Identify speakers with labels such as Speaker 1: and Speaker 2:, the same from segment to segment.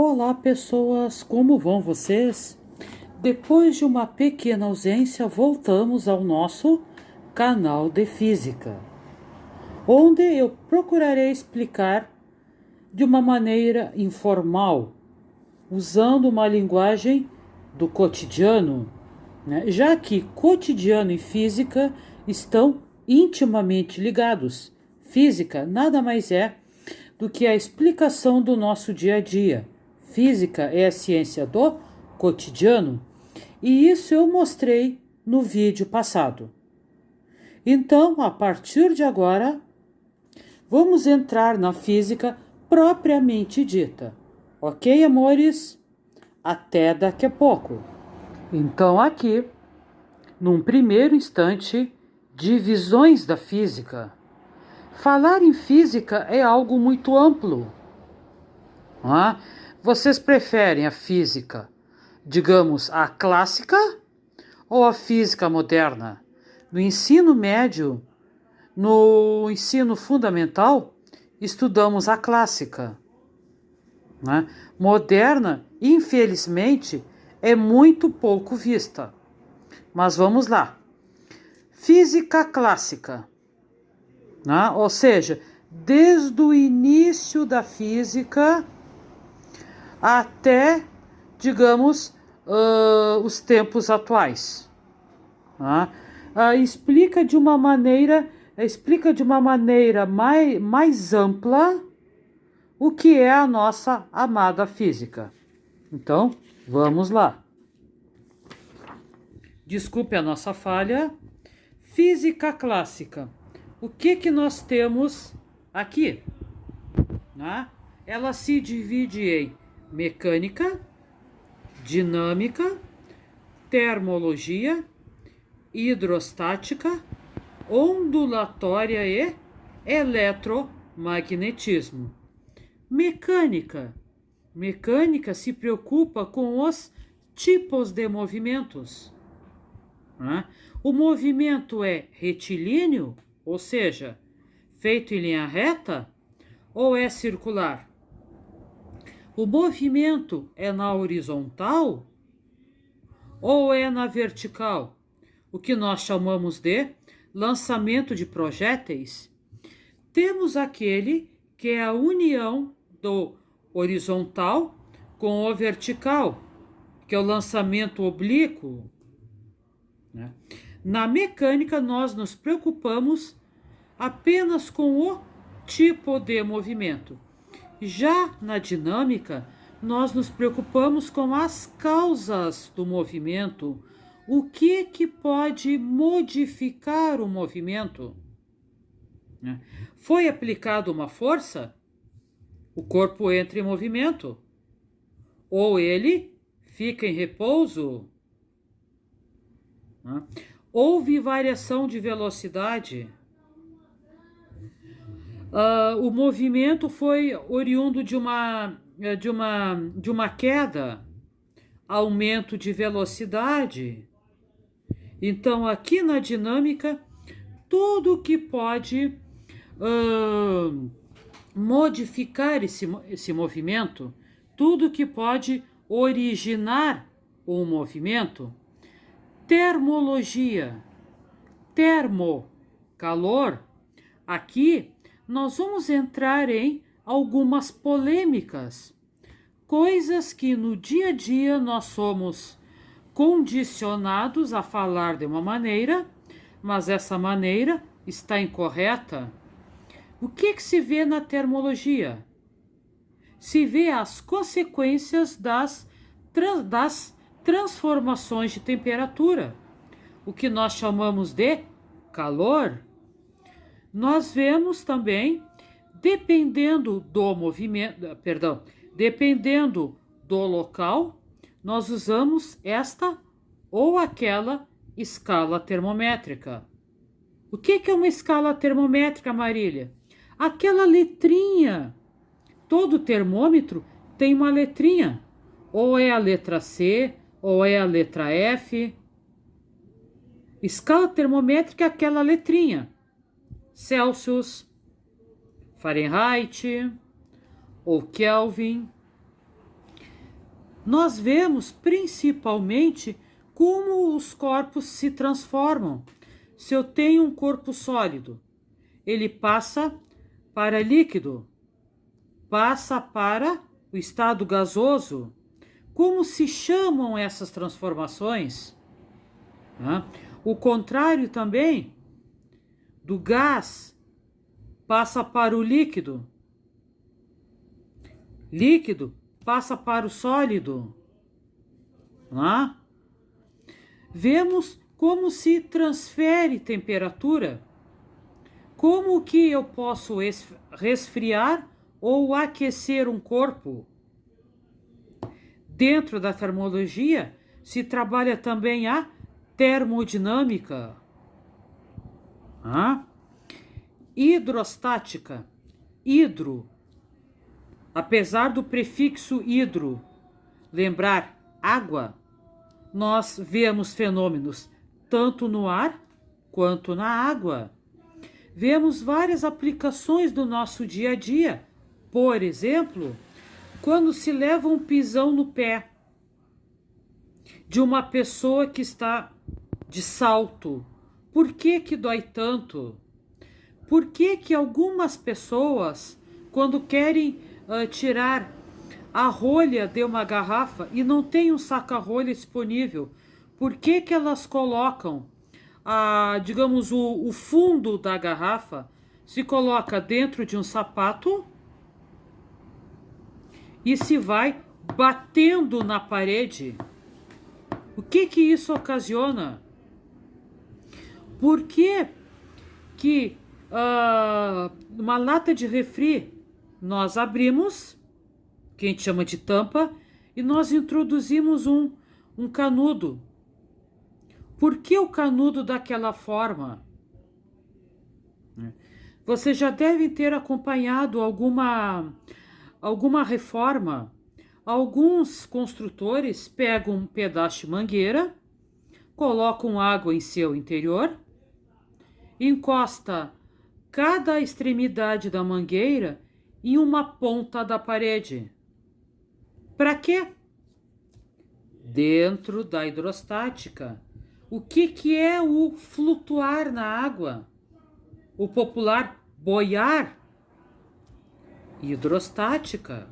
Speaker 1: Olá, pessoas, como vão vocês? Depois de uma pequena ausência, voltamos ao nosso canal de Física, onde eu procurarei explicar de uma maneira informal, usando uma linguagem do cotidiano, né? Já que cotidiano e física estão intimamente ligados. Física nada mais é do que a explicação do nosso dia a dia. Física é a ciência do cotidiano, e isso eu mostrei no vídeo passado. Então, a partir de agora, vamos entrar na física propriamente dita. Ok, amores? Até daqui a pouco. Então, aqui, num primeiro instante, divisões da física. Falar em física é algo muito amplo. Vocês preferem a física, digamos, a clássica ou a física moderna? No ensino médio, no ensino fundamental, estudamos a clássica. Moderna, infelizmente, é muito pouco vista. Mas vamos lá. Física clássica. Ou seja, desde o início da física até, digamos, os tempos atuais. Explica de uma maneira mais ampla o que é a nossa amada física. Então, vamos lá. Desculpe a nossa falha. Física clássica. O que nós temos aqui? Ela se divide em mecânica, dinâmica, termologia, hidrostática, ondulatória e eletromagnetismo. Mecânica. Mecânica se preocupa com os tipos de movimentos. O movimento é retilíneo, ou seja, feito em linha reta, ou é circular? O movimento é na horizontal ou é na vertical? O que nós chamamos de lançamento de projéteis. Temos aquele que é a união do horizontal com o vertical, que é o lançamento oblíquo. Na mecânica, nós nos preocupamos apenas com o tipo de movimento. Já na dinâmica, nós nos preocupamos com as causas do movimento. O que pode modificar o movimento? Foi aplicada uma força? O corpo entra em movimento. Ou ele fica em repouso? Houve variação de velocidade? O movimento foi oriundo de uma queda, aumento de velocidade. Então, aqui na dinâmica, tudo que pode modificar esse movimento, tudo que pode originar um movimento. Termologia. Termo, calor. Aqui nós vamos entrar em algumas polêmicas, coisas que no dia a dia nós somos condicionados a falar de uma maneira, mas essa maneira está incorreta. O que se vê na termologia? Se vê as consequências das transformações de temperatura, o que nós chamamos de calor. Nós vemos também, dependendo do local, nós usamos esta ou aquela escala termométrica. O que é uma escala termométrica, Marília? Aquela letrinha. Todo termômetro tem uma letrinha. Ou é a letra C, ou é a letra F. Escala termométrica é aquela letrinha. Celsius, Fahrenheit ou Kelvin. nós vemos principalmente como os corpos se transformam. Se eu tenho um corpo sólido, ele passa para líquido, passa para o estado gasoso. Como se chamam essas transformações? O contrário também, do gás passa para o líquido, líquido passa para o sólido. Vemos como se transfere temperatura, como que eu posso resfriar ou aquecer um corpo. Dentro da termologia se trabalha também a termodinâmica, hidrostática, hidro, apesar do prefixo hidro lembrar água, nós vemos fenômenos tanto no ar quanto na água. Vemos várias aplicações do nosso dia a dia. Por exemplo, quando se leva um pisão no pé de uma pessoa que está de salto, por que que dói tanto? Por que que algumas pessoas, quando querem tirar a rolha de uma garrafa e não tem um saca-rolha disponível, por que que elas colocam, digamos, o fundo da garrafa, se coloca dentro de um sapato e se vai batendo na parede? O que que isso ocasiona? Por que que uma lata de refri nós abrimos, que a gente chama de tampa, e nós introduzimos um canudo? Por que o canudo daquela forma? Você já deve ter acompanhado alguma reforma. Alguns construtores pegam um pedaço de mangueira, colocam água em seu interior, encosta cada extremidade da mangueira em uma ponta da parede. Para quê? Dentro da hidrostática. O que é o flutuar na água? O popular boiar? Hidrostática.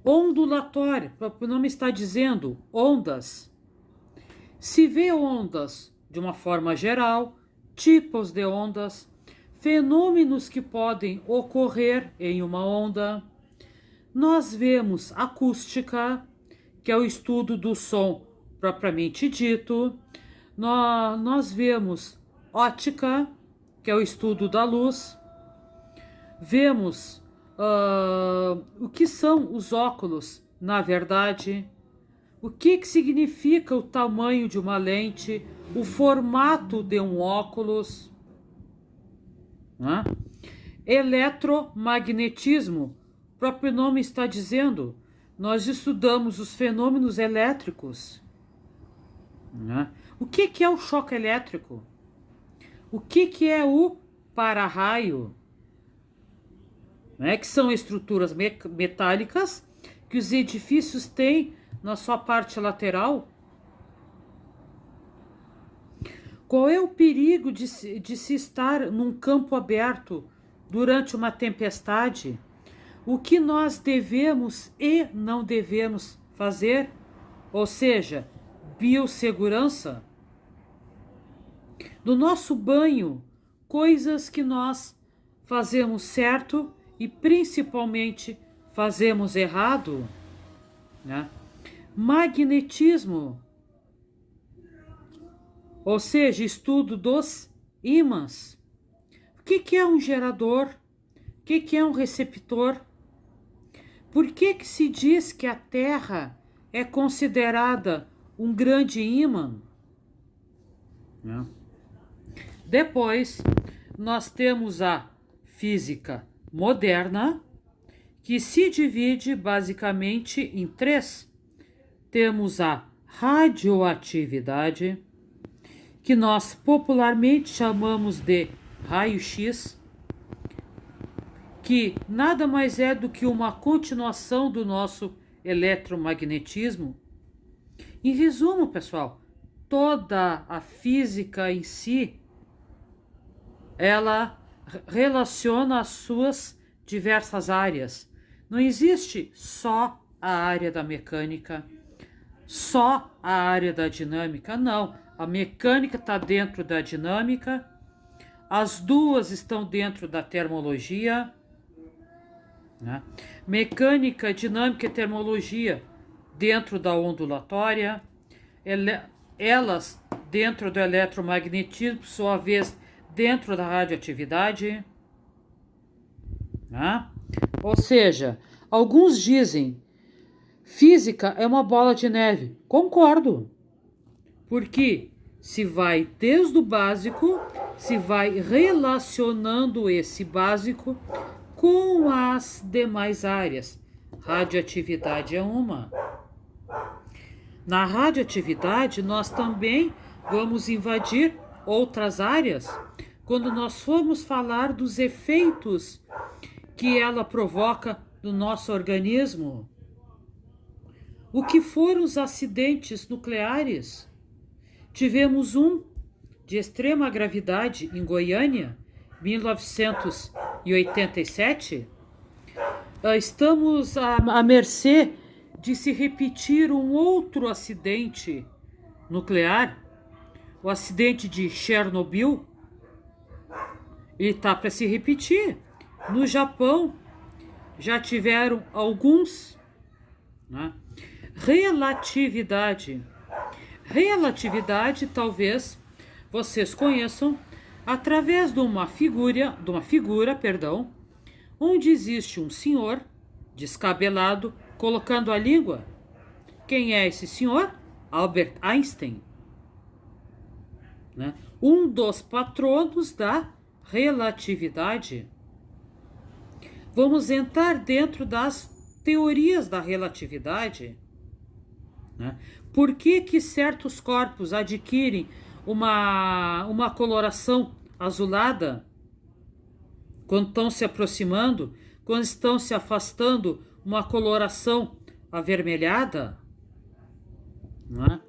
Speaker 1: Ondulatória, o próprio nome está dizendo, ondas. Se vê ondas de uma forma geral, tipos de ondas, fenômenos que podem ocorrer em uma onda. Nós vemos acústica, que é o estudo do som propriamente dito. Nós vemos ótica, que é o estudo da luz. Vemos o que são os óculos, na verdade. O que significa o tamanho de uma lente, o formato de um óculos. Eletromagnetismo, o próprio nome está dizendo, nós estudamos os fenômenos elétricos. O que é o choque elétrico? O que é o para-raio? Que são estruturas metálicas que os edifícios têm na sua parte lateral. Qual é o perigo de se estar num campo aberto durante uma tempestade? O que nós devemos e não devemos fazer? Ou seja, biossegurança. No nosso banho, coisas que nós fazemos certo e principalmente fazemos errado. Magnetismo, ou seja, estudo dos ímãs. O que é um gerador? O que é um receptor? Por que se diz que a Terra é considerada um grande ímã? Depois, nós temos a física moderna, que se divide basicamente em três. Temos a radioatividade, que nós popularmente chamamos de raio-x, que nada mais é do que uma continuação do nosso eletromagnetismo. Em resumo, pessoal, toda a física em si, ela relaciona as suas diversas áreas. Não existe só a área da mecânica, só a área da dinâmica, não. A mecânica está dentro da dinâmica, as duas estão dentro da termologia, né? Mecânica, dinâmica e termologia dentro da ondulatória, elas dentro do eletromagnetismo, por sua vez, dentro da radioatividade, né? Ou seja, alguns dizem física é uma bola de neve. Concordo. Porque se vai desde o básico, se vai relacionando esse básico com as demais áreas. Radioatividade é uma. Na radioatividade, nós também vamos invadir outras áreas quando nós formos falar dos efeitos que ela provoca no nosso organismo. O que foram os acidentes nucleares? Tivemos um de extrema gravidade em Goiânia, 1987. Estamos à mercê de se repetir um outro acidente nuclear, o acidente de Chernobyl. Ele está para se repetir. No Japão já tiveram alguns, né? Relatividade. Relatividade talvez vocês conheçam através de uma figura, onde existe um senhor descabelado colocando a língua. Quem é esse senhor? Albert Einstein, né? Um dos patronos da relatividade. Vamos entrar dentro das teorias da relatividade, né? Por que certos corpos adquirem uma coloração azulada quando estão se aproximando, quando estão se afastando, uma coloração avermelhada, né?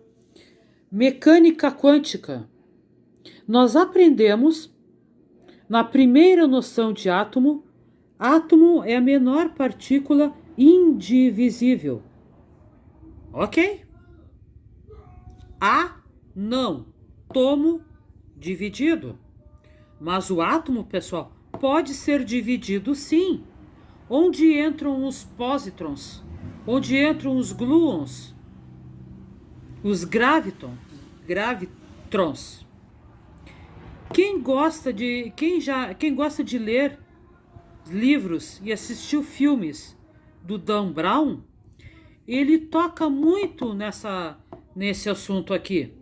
Speaker 1: Mecânica quântica. Nós aprendemos na primeira noção de átomo. Átomo é a menor partícula indivisível. Ok? Não. Tomo dividido. Mas o átomo, pessoal, pode ser dividido sim. Onde entram os positrons? Onde entram os gluons? Os gravitrons? Quem gosta de ler livros e assistiu filmes do Dan Brown, ele toca muito nesse assunto aqui.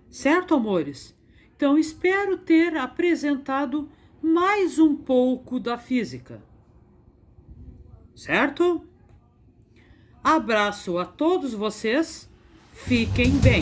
Speaker 1: Certo, amores? Então, espero ter apresentado mais um pouco da física. Certo? Abraço a todos vocês. Fiquem bem.